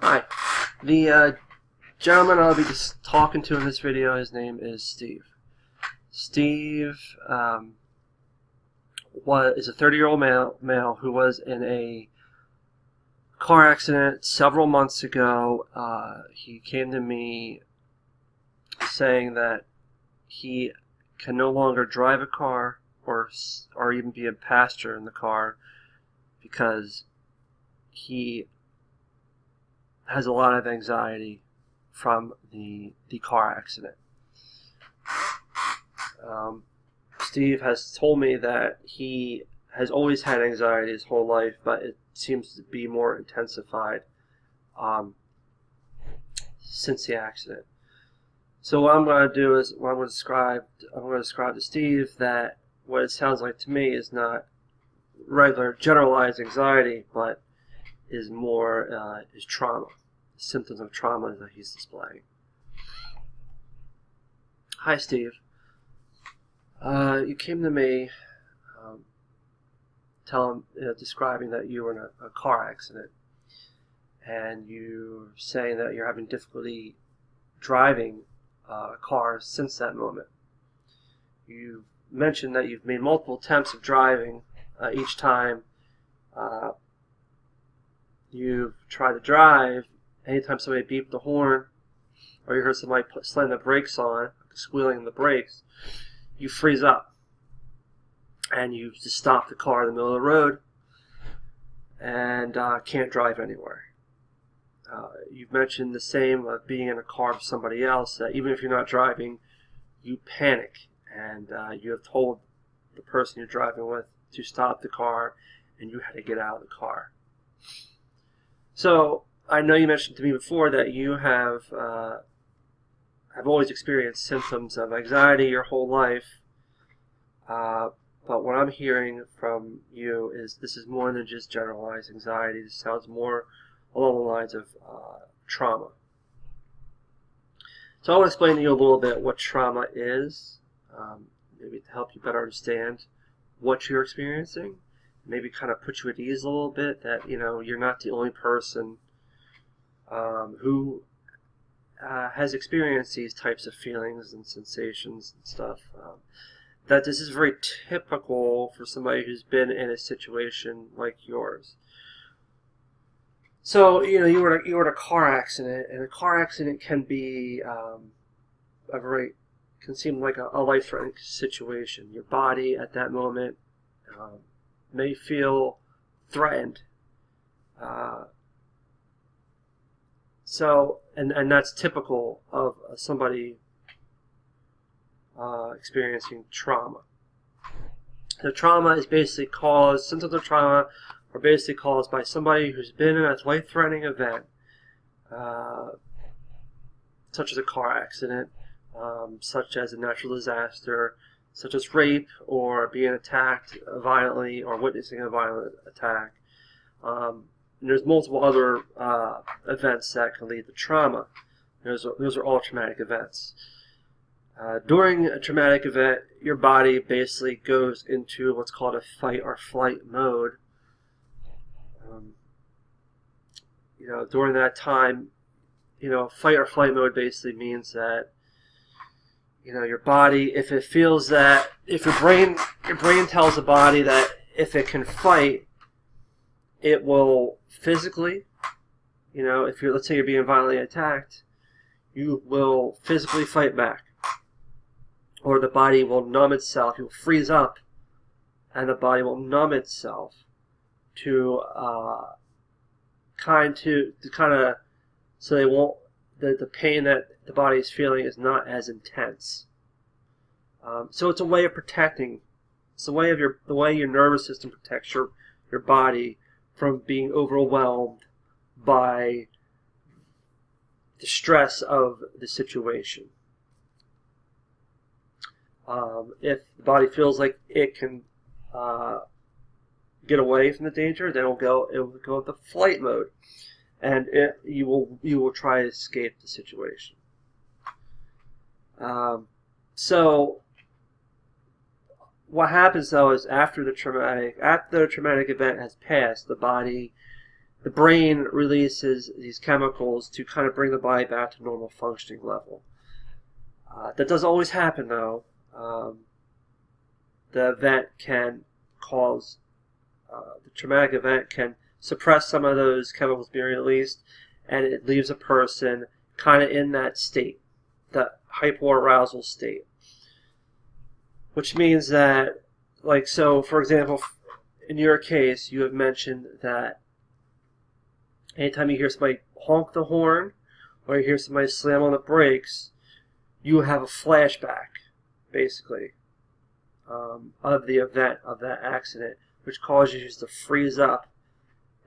Hi. The gentleman I'll be just talking to in this video, his name is Steve. Steve is a 30-year-old male who was in a car accident several months ago. He came to me saying that he can no longer drive a car or even be a passenger in the car because he has a lot of anxiety from the car accident. Steve has told me that he has always had anxiety his whole life, but it seems to be more intensified since the accident. So what I'm going to do is I'm going to describe to Steve that what it sounds like to me is not regular generalized anxiety, but is more is trauma, symptoms of trauma that he's displaying. Hi, Steve. You came to me describing that you were in a car accident, and you're saying that you're having difficulty driving a car since that moment. You mentioned that you've made multiple attempts of driving. Each time you've tried to drive, anytime somebody beeped the horn or you heard somebody slam the brakes on, squealing the brakes, you freeze up and you just stop the car in the middle of the road and can't drive anywhere. You've mentioned the same of being in a car with somebody else, that even if you're not driving, you panic and you have told the person you're driving with to stop the car and you had to get out of the car. So I know you mentioned to me before that you have always experienced symptoms of anxiety your whole life, but what I'm hearing from you is this is more than just generalized anxiety. This sounds more along the lines of trauma. So I want to explain to you a little bit what trauma is, maybe to help you better understand what you're experiencing, maybe kind of put you at ease a little bit that you're not the only person who has experienced these types of feelings and sensations and stuff. That this is very typical for somebody who's been in a situation like yours. So you were in a car accident, and a car accident can be can seem like a life-threatening situation. Your body at that moment may feel threatened. And that's typical of somebody experiencing trauma. The trauma is basically symptoms of trauma are basically caused by somebody who's been in a life-threatening event, such as a car accident, such as a natural disaster, such as rape, or being attacked violently, or witnessing a violent attack. And there's multiple other events that can lead to trauma. Those are all traumatic events. During a traumatic event, your body basically goes into what's called a fight or flight mode. During that time, fight or flight mode basically means that your body, if it feels that, if your brain tells the body that if it can fight, it will physically, let's say you're being violently attacked, you will physically fight back. Or the body will numb itself, you'll freeze up, and the body will numb itself to so they won't, the pain that the body is feeling is not as intense. So it's a way of protecting. It's the way your nervous system protects your body from being overwhelmed by the stress of the situation. If the body feels like it can get away from the danger, then it will go into flight mode, and you will try to escape the situation. So what happens though is after the traumatic event has passed, the body the brain releases these chemicals to kind of bring the body back to normal functioning level. That doesn't always happen, though. The event can cause, the traumatic event can suppress some of those chemicals being released, and it leaves a person kind of in that state, that hypoarousal state. Which means that, like, so, for example, in your case, you have mentioned that anytime you hear somebody honk the horn or you hear somebody slam on the brakes, you have a flashback, basically, of the event, of that accident, which causes you to freeze up,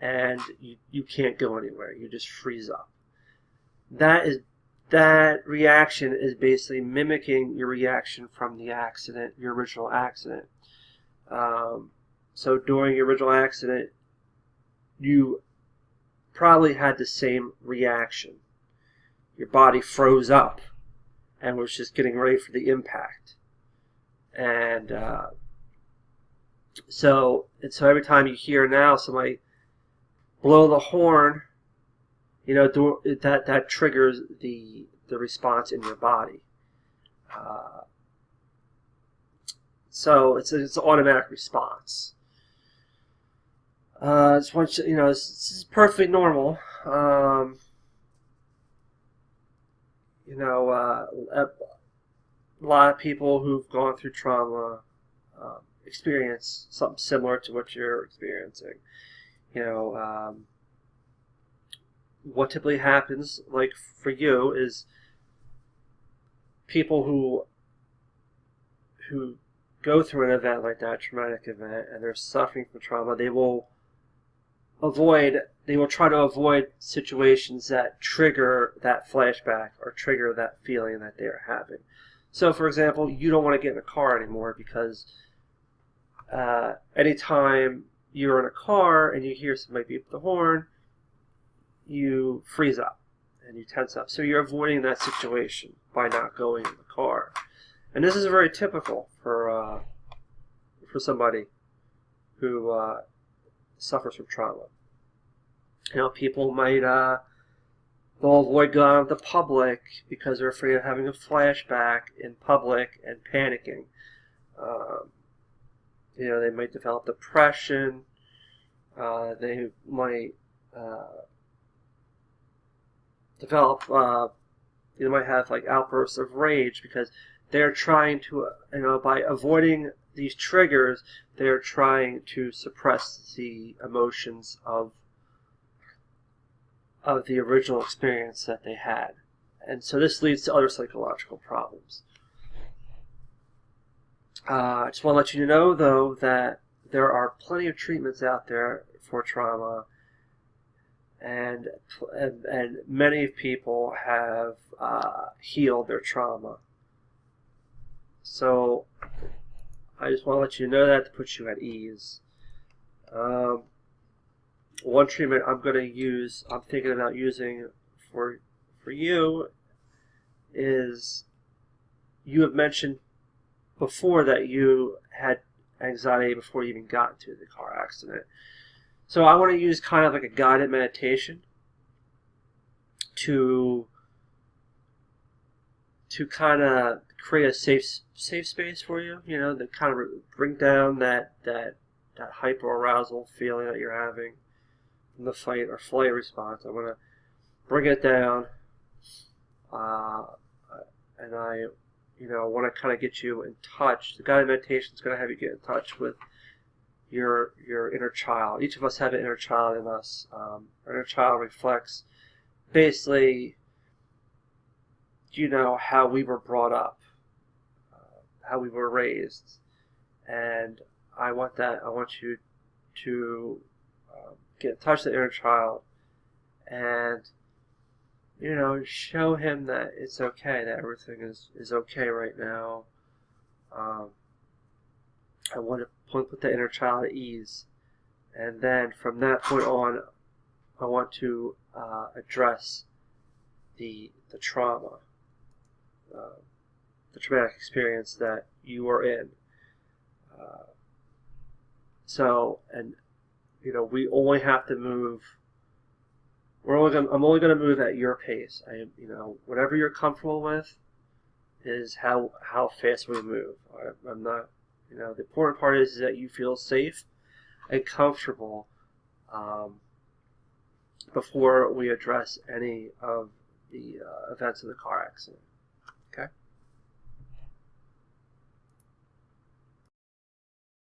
and you can't go anywhere. You just freeze up. That reaction is basically mimicking your reaction from the accident, your original accident. So during your original accident, you probably had the same reaction. Your body froze up and was just getting ready for the impact. And so every time you hear now somebody blow the horn, you know, that triggers the response in your body. So it's an automatic response. It's once, you know, this is perfectly normal. You know, a lot of people who've gone through trauma experience something similar to what you're experiencing. You know, what typically happens, like for you, is people who go through an event like that, traumatic event, and they're suffering from trauma, they will try to avoid situations that trigger that flashback or trigger that feeling that they're having. So, for example, you don't want to get in a car anymore because anytime you're in a car and you hear somebody beep the horn, you freeze up and you tense up. So you're avoiding that situation by not going in the car. And this is very typical for somebody who suffers from trauma. You know, people might they'll avoid going out in the public because they're afraid of having a flashback in public and panicking. You know, they might develop depression. They might they might have like outbursts of rage because they're trying to, you know, by avoiding these triggers, they're trying to suppress the emotions of the original experience that they had. And so this leads to other psychological problems. I just want to let you know, though, that there are plenty of treatments out there for trauma, and many people have healed their trauma. So I just want to let you know that to put you at ease. One treatment I'm thinking about using for you is, you have mentioned before that you had anxiety before you even got into the car accident. So I want to use kind of like a guided meditation to kind of create a safe space for you, you know, to kind of bring down that hyperarousal feeling that you're having from the fight or flight response. I want to bring it down, and I, you know, want to kind of get you in touch. The guided meditation is going to have you get in touch with your inner child. Each of us have an inner child in us. Our inner child reflects basically, you know, how we were brought up, how we were raised, and I want you to get in touch with the inner child and, you know, show him that it's okay, that everything is okay right now. I want to put the inner child at ease, and then from that point on, I want to address the trauma, the traumatic experience that you were in. So, and you know, we only have to move I'm only gonna move at your pace. Whatever you're comfortable with is how fast we move. I'm not, the important part is that you feel safe and comfortable before we address any of the events of the car accident.